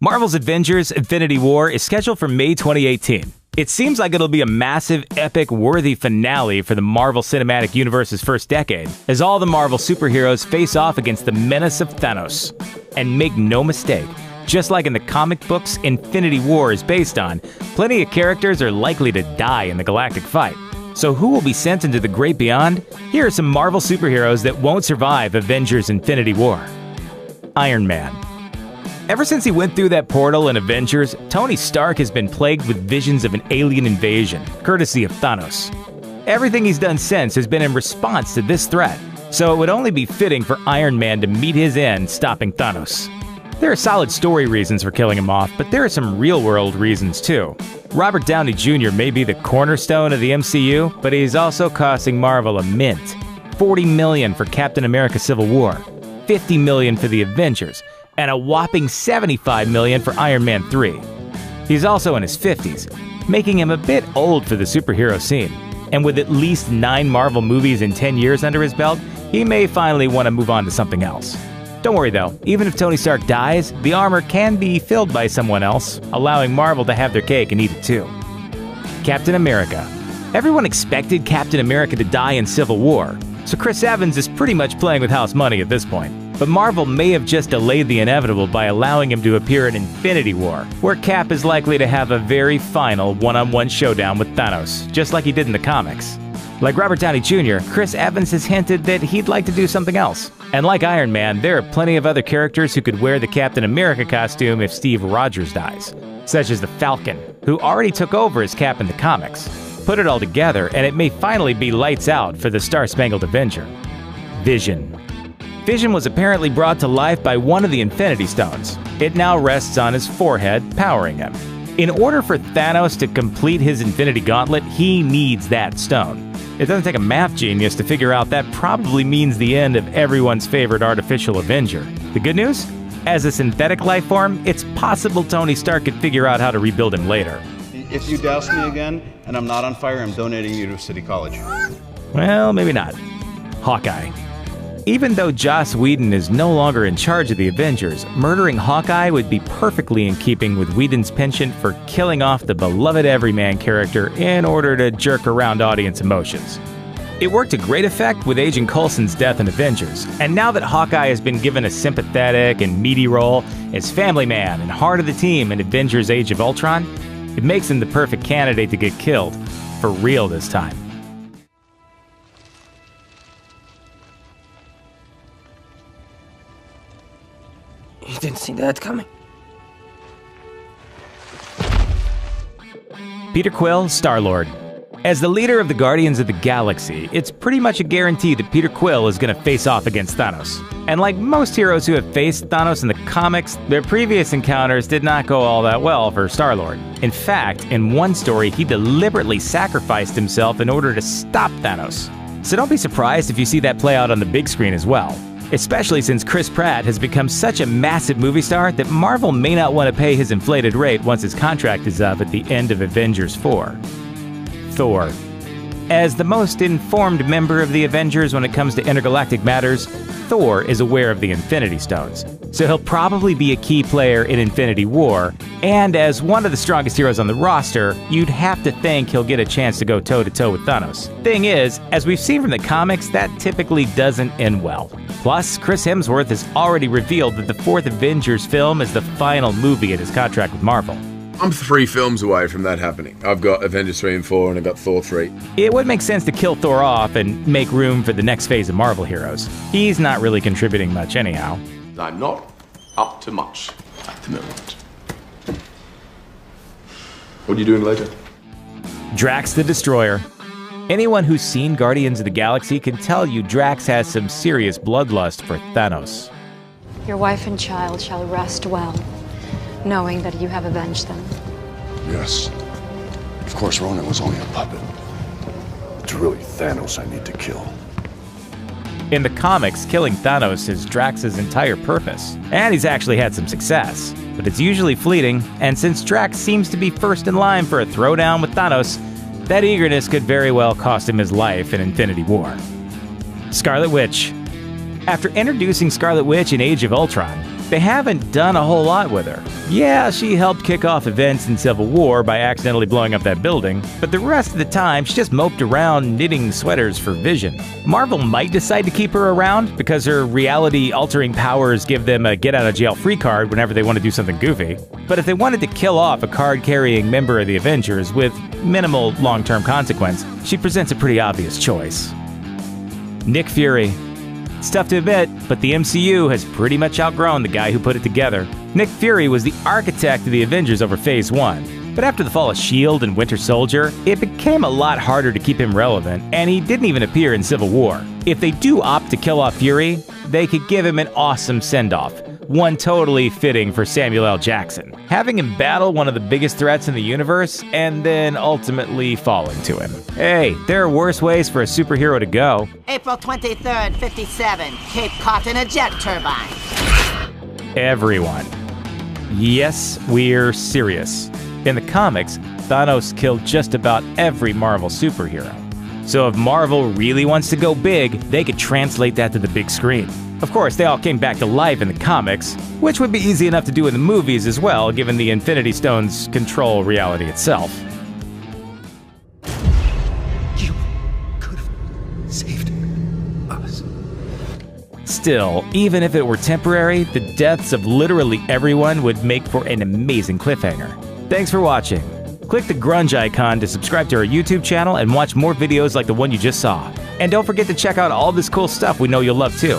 Marvel's Avengers: Infinity War is scheduled for May 2018. It seems like it'll be a massive, epic, worthy finale for the Marvel Cinematic Universe's first decade, as all the Marvel superheroes face off against the menace of Thanos. And make no mistake, just like in the comic books Infinity War is based on, plenty of characters are likely to die in the galactic fight. So who will be sent into the great beyond? Here are some Marvel superheroes that won't survive Avengers: Infinity War. Iron Man. Ever since he went through that portal in Avengers, Tony Stark has been plagued with visions of an alien invasion, courtesy of Thanos. Everything he's done since has been in response to this threat, so it would only be fitting for Iron Man to meet his end stopping Thanos. There are solid story reasons for killing him off, but there are some real-world reasons too. Robert Downey Jr. may be the cornerstone of the MCU, but he's also costing Marvel a mint. $40 million for Captain America: Civil War, $50 million for the Avengers, and a whopping $75 million for Iron Man 3. He's also in his 50s, making him a bit old for the superhero scene. And with at least 9 Marvel movies in 10 years under his belt, he may finally want to move on to something else. Don't worry though, even if Tony Stark dies, the armor can be filled by someone else, allowing Marvel to have their cake and eat it too. Captain America. Everyone expected Captain America to die in Civil War, so Chris Evans is pretty much playing with house money at this point. But Marvel may have just delayed the inevitable by allowing him to appear in Infinity War, where Cap is likely to have a very final one-on-one showdown with Thanos, just like he did in the comics. Like Robert Downey Jr., Chris Evans has hinted that he'd like to do something else. And like Iron Man, there are plenty of other characters who could wear the Captain America costume if Steve Rogers dies, such as the Falcon, who already took over as Cap in the comics. Put it all together, and it may finally be lights out for the Star-Spangled Avenger. Vision. Vision was apparently brought to life by one of the Infinity Stones. It now rests on his forehead, powering him. In order for Thanos to complete his Infinity Gauntlet, he needs that stone. It doesn't take a math genius to figure out that probably means the end of everyone's favorite artificial Avenger. The good news? As a synthetic life form, it's possible Tony Stark could figure out how to rebuild him later. If you douse me again, and I'm not on fire, I'm donating you to City College. Well, maybe not. Hawkeye. Even though Joss Whedon is no longer in charge of the Avengers, murdering Hawkeye would be perfectly in keeping with Whedon's penchant for killing off the beloved everyman character in order to jerk around audience emotions. It worked to great effect with Agent Coulson's death in Avengers, and now that Hawkeye has been given a sympathetic and meaty role as family man and heart of the team in Avengers: Age of Ultron, it makes him the perfect candidate to get killed, for real this time. You didn't see that coming. Peter Quill, Star-Lord. As the leader of the Guardians of the Galaxy, it's pretty much a guarantee that Peter Quill is going to face off against Thanos. And like most heroes who have faced Thanos in the comics, their previous encounters did not go all that well for Star-Lord. In fact, in one story, he deliberately sacrificed himself in order to stop Thanos. So don't be surprised if you see that play out on the big screen as well. Especially since Chris Pratt has become such a massive movie star that Marvel may not want to pay his inflated rate once his contract is up at the end of Avengers 4. Thor. As the most informed member of the Avengers when it comes to intergalactic matters, Thor is aware of the Infinity Stones, so he'll probably be a key player in Infinity War, and as one of the strongest heroes on the roster, you'd have to think he'll get a chance to go toe-to-toe with Thanos. Thing is, as we've seen from the comics, that typically doesn't end well. Plus, Chris Hemsworth has already revealed that the 4th Avengers film is the final movie in his contract with Marvel. I'm 3 films away from that happening. I've got Avengers 3 and 4, and I've got Thor 3. It would make sense to kill Thor off and make room for the next phase of Marvel heroes. He's not really contributing much anyhow. I'm not up to much at the moment. What are you doing later? Drax the Destroyer. Anyone who's seen Guardians of the Galaxy can tell you Drax has some serious bloodlust for Thanos. Your wife and child shall rest well, knowing that you have avenged them. Yes. Of course, Ronan was only a puppet. It's really Thanos I need to kill. In the comics, killing Thanos is Drax's entire purpose, and he's actually had some success. But it's usually fleeting, and since Drax seems to be first in line for a throwdown with Thanos, that eagerness could very well cost him his life in Infinity War. Scarlet Witch. After introducing Scarlet Witch in Age of Ultron, they haven't done a whole lot with her. Yeah, she helped kick off events in Civil War by accidentally blowing up that building, but the rest of the time she just moped around knitting sweaters for Vision. Marvel might decide to keep her around because her reality-altering powers give them a get-out-of-jail-free card whenever they want to do something goofy. But if they wanted to kill off a card-carrying member of the Avengers with minimal long-term consequence, she presents a pretty obvious choice. Nick Fury. It's tough to admit, but the MCU has pretty much outgrown the guy who put it together. Nick Fury was the architect of the Avengers over Phase 1. But after the fall of S.H.I.E.L.D. and Winter Soldier, it became a lot harder to keep him relevant, and he didn't even appear in Civil War. If they do opt to kill off Fury, they could give him an awesome send-off, one totally fitting for Samuel L. Jackson, having him battle one of the biggest threats in the universe and then ultimately falling to him. Hey, there are worse ways for a superhero to go. April 23rd, 57, Cape Cotton, a jet turbine. Everyone. Yes, we're serious. In the comics, Thanos killed just about every Marvel superhero. So if Marvel really wants to go big, they could translate that to the big screen. Of course, they all came back to life in the comics, which would be easy enough to do in the movies as well, given the Infinity Stones control reality itself. You could have saved us. Still, even if it were temporary, the deaths of literally everyone would make for an amazing cliffhanger. Thanks for watching. Click the grunge icon to subscribe to our YouTube channel and watch more videos like the one you just saw. And don't forget to check out all this cool stuff we know you'll love too.